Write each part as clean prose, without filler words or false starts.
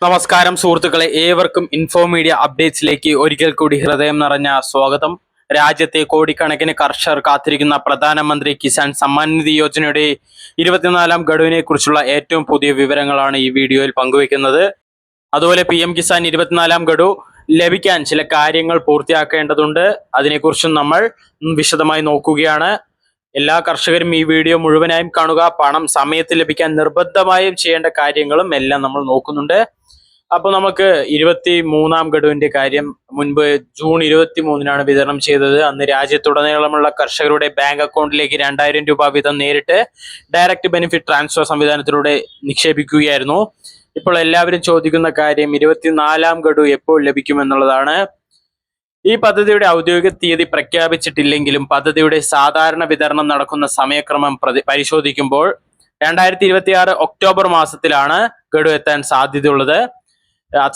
നമസ്കാരം സുഹൃത്തുക്കളെ, ഏവർക്കും ഇൻഫോ മീഡിയ അപ്ഡേറ്റ്സിലേക്ക് ഒരിക്കൽ കൂടി ഹൃദയം നിറഞ്ഞ സ്വാഗതം. രാജ്യത്തെ കോടിക്കണക്കിന് കർഷകർ കാത്തിരിക്കുന്ന പ്രധാനമന്ത്രി കിസാൻ സമ്മാൻ നിധി യോജനയുടെ 24ാം ഗഡുവിനെ കുറിച്ചുള്ള ഏറ്റവും പുതിയ വിവരങ്ങളാണ് ഈ വീഡിയോയിൽ പങ്കുവയ്ക്കുന്നത്. അതുപോലെ PM കിസാൻ 24ാം ഗഡു ലഭിക്കാൻ ചില കാര്യങ്ങൾ പൂർത്തിയാക്കേണ്ടതുണ്ട്. അതിനെക്കുറിച്ചും നമ്മൾ വിശദമായി നോക്കുകയാണ്. എല്ലാ കർഷകരും ഈ വീഡിയോ മുഴുവനായും കാണുക. പണം സമയത്ത് ലഭിക്കാൻ നിർബന്ധമായും ചെയ്യേണ്ട കാര്യങ്ങളും എല്ലാം നമ്മൾ നോക്കുന്നുണ്ട്. അപ്പോൾ നമുക്ക് 23ാം ഗഡുവിന്റെ കാര്യം മുൻപ് ജൂൺ 23-നാണ് വിതരണം ചെയ്തത്. അന്ന് രാജ്യത്തുടനീളമുള്ള കർഷകരുടെ ബാങ്ക് അക്കൗണ്ടിലേക്ക് 2000 രൂപ വീതം നേരിട്ട് ഡയറക്റ്റ് ബെനിഫിറ്റ് ട്രാൻസ്ഫർ സംവിധാനത്തിലൂടെ നിക്ഷേപിക്കുകയായിരുന്നു. ഇപ്പോൾ എല്ലാവരും ചോദിക്കുന്ന കാര്യം 24ാം ഗഡു എപ്പോൾ ലഭിക്കുമെന്നുള്ളതാണ്. ഈ പദ്ധതിയുടെ ഔദ്യോഗിക തീയതി പ്രഖ്യാപിച്ചിട്ടില്ലെങ്കിലും പദ്ധതിയുടെ സാധാരണ വിതരണം നടക്കുന്ന സമയക്രമം പരിശോധിക്കുമ്പോൾ 2026 ഒക്ടോബർ മാസത്തിലാണ് ഗഡു എത്താൻ സാധ്യതയുള്ളത്.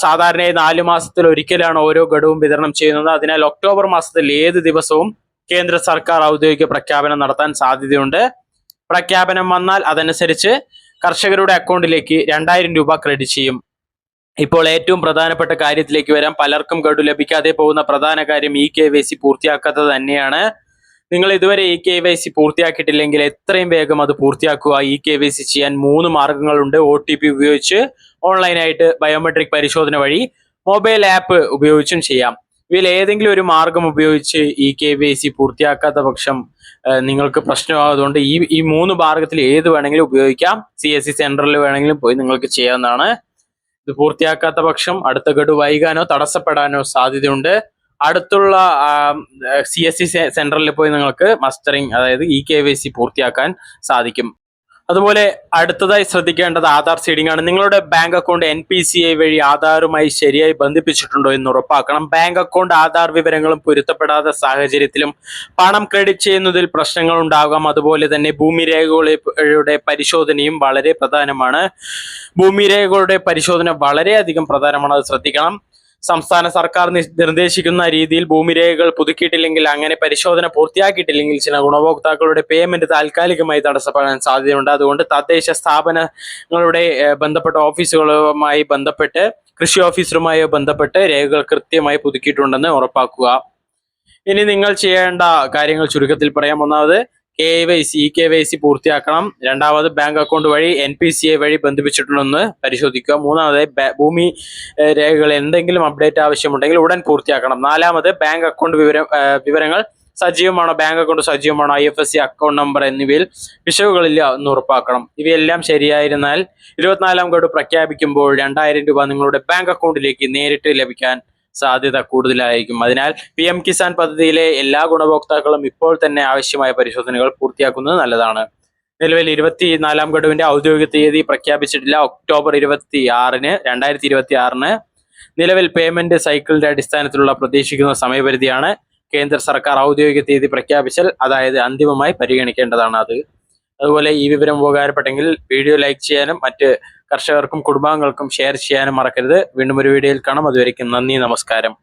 സാധാരണയായി 4 മാസത്തിൽ ഒരിക്കലാണ് ഓരോ ഗഡുവും വിതരണം ചെയ്യുന്നത്. അതിനാൽ ഒക്ടോബർ മാസത്തിൽ ഏത് ദിവസവും കേന്ദ്ര സർക്കാർ ഔദ്യോഗിക പ്രഖ്യാപനം നടത്താൻ സാധ്യതയുണ്ട്. പ്രഖ്യാപനം വന്നാൽ അതനുസരിച്ച് കർഷകരുടെ അക്കൗണ്ടിലേക്ക് 2000 രൂപ ക്രെഡിറ്റ് ചെയ്യും. ഇപ്പോൾ ഏറ്റവും പ്രധാനപ്പെട്ട കാര്യത്തിലേക്ക് വരാം. പലർക്കും ഗഡു ലഭിക്കാതെ പോകുന്ന പ്രധാന കാര്യം KYC പൂർത്തിയാക്കാത്തത് തന്നെയാണ്. നിങ്ങൾ ഇതുവരെ KYC പൂർത്തിയാക്കിയിട്ടില്ലെങ്കിൽ എത്രയും വേഗം അത് പൂർത്തിയാക്കുക. KYC ചെയ്യാൻ 3 മാർഗങ്ങളുണ്ട്. OTP ഉപയോഗിച്ച്, ഓൺലൈനായിട്ട്, ബയോമെട്രിക് പരിശോധന വഴി, മൊബൈൽ ആപ്പ് ഉപയോഗിച്ചും ചെയ്യാം. ഇതിൽ ഏതെങ്കിലും ഒരു മാർഗം ഉപയോഗിച്ച് KYC പൂർത്തിയാക്കാത്ത പക്ഷം നിങ്ങൾക്ക് പ്രശ്നമാകുന്നതുകൊണ്ട് ഈ 3 മാർഗത്തിൽ ഏത് വേണമെങ്കിലും ഉപയോഗിക്കാം. CSC സെന്ററിൽ വേണമെങ്കിലും പോയി നിങ്ങൾക്ക് ചെയ്യാവുന്നതാണ്. ഇത് പൂർത്തിയാക്കാത്ത പക്ഷം അടുത്ത ഗഡു വൈകാനോ തടസ്സപ്പെടാനോ സാധ്യതയുണ്ട്. അടുത്തുള്ള CSC സെന്ററിൽ പോയി നിങ്ങൾക്ക് മസ്റ്ററിംഗ്, അതായത് KYC പൂർത്തിയാക്കാൻ സാധിക്കും. അതുപോലെ അടുത്തതായി ശ്രദ്ധിക്കേണ്ടത് ആധാർ സീഡിംഗ് ആണ്. നിങ്ങളുടെ ബാങ്ക് അക്കൗണ്ട് NPCI വഴി ആധാറുമായി ശരിയായി ബന്ധിപ്പിച്ചിട്ടുണ്ടോ എന്ന് ഉറപ്പാക്കണം. ബാങ്ക് അക്കൗണ്ട് ആധാർ വിവരങ്ങളും പൊരുത്തപ്പെടാത്ത സാഹചര്യത്തിലും പണം ക്രെഡിറ്റ് ചെയ്യുന്നതിൽ പ്രശ്നങ്ങൾ ഉണ്ടാകാം. അതുപോലെ തന്നെ ഭൂമിരേഖകളുടെ പരിശോധനയും വളരെ പ്രധാനമാണ്. ഭൂമിരേഖകളുടെ പരിശോധന വളരെയധികം പ്രധാനമാണ്, അത് ശ്രദ്ധിക്കണം. സംസ്ഥാന സർക്കാർ നിർദ്ദേശിക്കുന്ന രീതിയിൽ ഭൂമിരേഖകൾ പുതുക്കിയിട്ടില്ലെങ്കിൽ, അങ്ങനെ പരിശോധന പൂർത്തിയാക്കിയിട്ടില്ലെങ്കിൽ ചില ഗുണഭോക്താക്കളുടെ പേയ്മെന്റ് താൽക്കാലികമായി തടസ്സപ്പെടാൻ സാധ്യതയുണ്ട്. അതുകൊണ്ട് തദ്ദേശ സ്ഥാപനങ്ങളുടെ ബന്ധപ്പെട്ട ഓഫീസുകളുമായി ബന്ധപ്പെട്ട്, കൃഷി ഓഫീസറുമായി ബന്ധപ്പെട്ട് രേഖകൾ കൃത്യമായി പുതുക്കിയിട്ടുണ്ടെന്ന് ഉറപ്പാക്കുക. ഇനി നിങ്ങൾ ചെയ്യേണ്ട കാര്യങ്ങൾ ചുരുക്കത്തിൽ പറയാം. ഒന്നാമത് KYC പൂർത്തിയാക്കണം. രണ്ടാമത് ബാങ്ക് അക്കൗണ്ട് വഴി NPCI വഴി ബന്ധിപ്പിച്ചിട്ടുണ്ടെന്ന് പരിശോധിക്കുക. മൂന്നാമത് ഭൂമി രേഖകൾ എന്തെങ്കിലും അപ്ഡേറ്റ് ആവശ്യമുണ്ടെങ്കിൽ ഉടൻ പൂർത്തിയാക്കണം. നാലാമത് ബാങ്ക് അക്കൗണ്ട് വിവരങ്ങൾ സജീവമാണോ, ബാങ്ക് അക്കൗണ്ട് സജീവമാണോ, IFSC അക്കൗണ്ട് നമ്പർ എന്നിവയിൽ പിശകുകളില്ല എന്ന് ഉറപ്പാക്കണം. ഇവയെല്ലാം ശരിയായിരുന്നാൽ 24ാം ഗഡു പ്രഖ്യാപിക്കുമ്പോൾ 2000 രൂപ നിങ്ങളുടെ ബാങ്ക് അക്കൗണ്ടിലേക്ക് നേരിട്ട് ലഭിക്കാൻ സാധ്യത കൂടുതലായിരിക്കും. അതിനാൽ PM കിസാൻ പദ്ധതിയിലെ എല്ലാ ഗുണഭോക്താക്കളും ഇപ്പോൾ തന്നെ ആവശ്യമായ പരിശോധനകൾ പൂർത്തിയാക്കുന്നത് നല്ലതാണ്. നിലവിൽ 24ാം ഗഡുവിന്റെ ഔദ്യോഗിക തീയതി പ്രഖ്യാപിച്ചിട്ടില്ല. ഒക്ടോബർ 26-ന് 2026-ന് നിലവിൽ പേയ്മെന്റ് സൈക്കിളിന്റെ അടിസ്ഥാനത്തിലുള്ള പ്രതീക്ഷിക്കുന്ന സമയപരിധിയാണ്. കേന്ദ്ര സർക്കാർ ഔദ്യോഗിക തീയതി പ്രഖ്യാപിച്ചാൽ അതായത് അന്തിമമായി പരിഗണിക്കേണ്ടതാണ് അത്. അതുപോലെ ഈ വിവരം ഉപകാരപ്പെട്ടെങ്കിൽ വീഡിയോ ലൈക്ക് ചെയ്യാനും മറ്റ് കർഷകർക്കും കുടുംബാംഗങ്ങൾക്കും ഷെയർ ചെയ്യാനും മറക്കരുത്. വീണ്ടും ഒരു വീഡിയോയിൽ കാണാം. അതുവരേക്കും നന്ദി, നമസ്കാരം.